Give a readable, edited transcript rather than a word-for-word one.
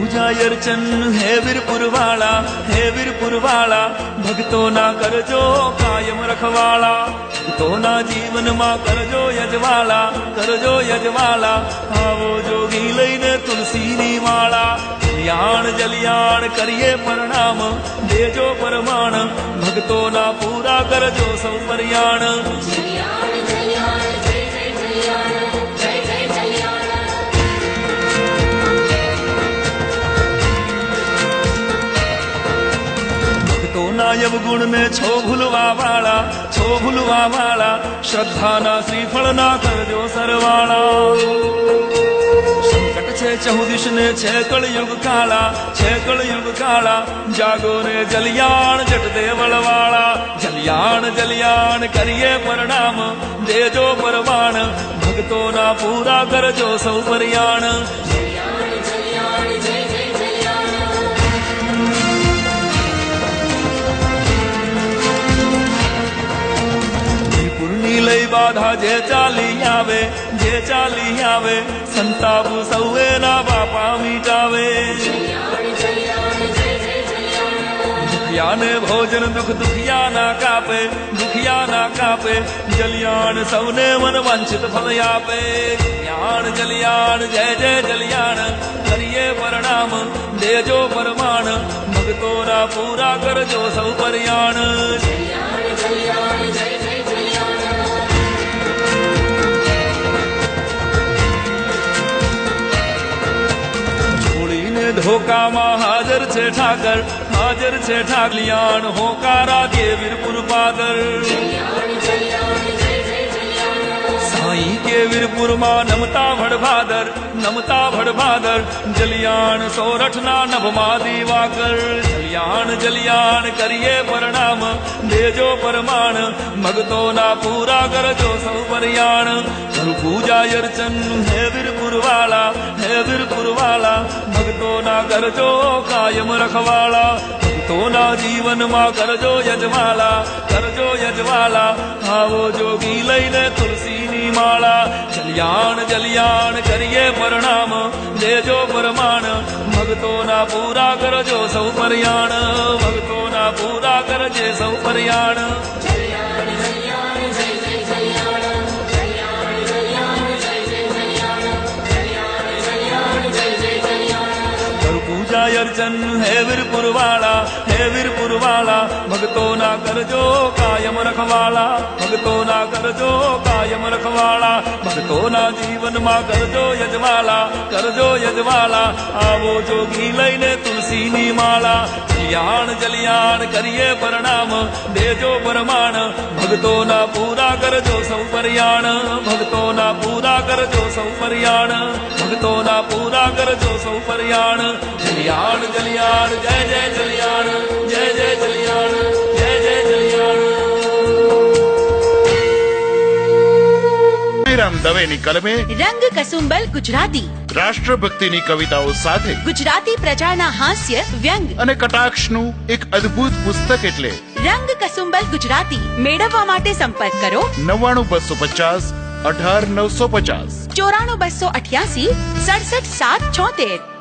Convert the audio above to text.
પૂજા અર્ચન હે વીરપુરવાળા, હે વીરપુરવાળા, ભક્તોના કરજો કાયમ રખવાળા, ભક્તોના જીવનમાં કરજો યજવાળા, કરજો યજવાળા, આવો જોગી લઈને તુલસીની માળા, જલિયાણ જલિયાણ કરીએ પ્રણામ, દેજો પરમાણ, ભક્તોના પૂરા કરજો સૌ પર્યાણ. અવગુણ ને છો ભૂલવા વાળા, છો ભૂલવા વાળા, શ્રદ્ધાના શ્રીફળ ના કરજો સરવાળા. સંકટ છે ચહુદિશ ને છે કળયુગ કાળા, છે કળયુગ કાળા, જાગો રે જલિયાણ જટ દેવળ વાળા, જલિયાણ જલિયાણ કરીએ પ્રણામ, દેજો પરમાણ, ભક્તોના પૂરા કરજો સૌ પર્યાણ. લઈ બાધા જે ચાલી આવે, જે ચાલી આવે, સંતાપ સૌએ ના બાપા મીટાવે. દુખિયાને ભોજન દુઃખ દુખિયા ના કાપે, દુખિયા ના કાપે, જલિયાણ સૌને મન વાંછિત ફળ આપે. જલિયાણ જલિયાણ જય જય જલિયાણ કરીએ પ્રણામ, દેજો પરમાણ, ભક્તોના પૂરા કરજો સૌ પર્યાણ. ધોકામાં હાજર છે ઠાકર, હાજર છે ઠાકલિયાણ, હોકારા દે વીરપુર પાદર. સાઈ કે વીરપુરમાં નમતા ભડભાદર, નમતા ભડભાદર, જલિયાણ સોરઠ ના નભમાં દીવાકર. જલિયાણ જલિયાણ કરીએ પ્રણામ, દેજો પરમાણ, ભક્તોના પૂરા કરજો સૌ પર્યાણ. પૂજા અર્ચન હે વીરપુરવાળા, હે વીરપુરવાળા, ભક્તોના કરજો કાયમ રખવાળા, ભક્તોના જીવનમાં કરજો યજવાળા, કરજો યજવાળા, આવો જોગી લઈને તુલસીની માળા. જલિયાણ જલિયાણ કરીએ પ્રણામ, દેજો પરમાણ, ભક્તોના પૂરા કરજો સૌ પર્યાણ, ભક્તોના પૂરા કરજે સૌ પર્યાણ. પૂજા અર્ચન હે વીરપુરવાળા, હે વીરપુરવાળા, ભક્તોના કરજો કાયમ રખવાળા, ભક્તોના કરજો કાયમ રખવાળા, ભક્તોના જીવનમાં કરજો યજવાળા, કરજો યજવાળા, આવો જોગી લઈને તુલસીની માળા. જલિયાણ જલિયાણ કરીએ પ્રણામ, દેજો પરમાણ, ભક્તોના પૂરા કરજો સૌ પર્યાણ, ભક્તોના પૂરા કરજો સૌ પર્યાણ, ભક્તોના પૂરા કરજો સૌ પર્યાણ. જલિયાણ જલિયાણ જય જય જલિયાણ, જય જય જલિયાણ, જય જય જલિયાણ. રામ દવેની કલમે રંગ કસુંબલ ગુજરાતી, રાષ્ટ્રભક્તિની કવિતાઓ સાથે ગુજરાતી પ્રજાના હાસ્ય, વ્યંગ અને કટાક્ષનું એક અદ્ભુત પુસ્તક એટલે રંગ કસુંબલ ગુજરાતી. મેળવવા માટે સંપર્ક કરો 99 250 18 950, 94 288 67 776.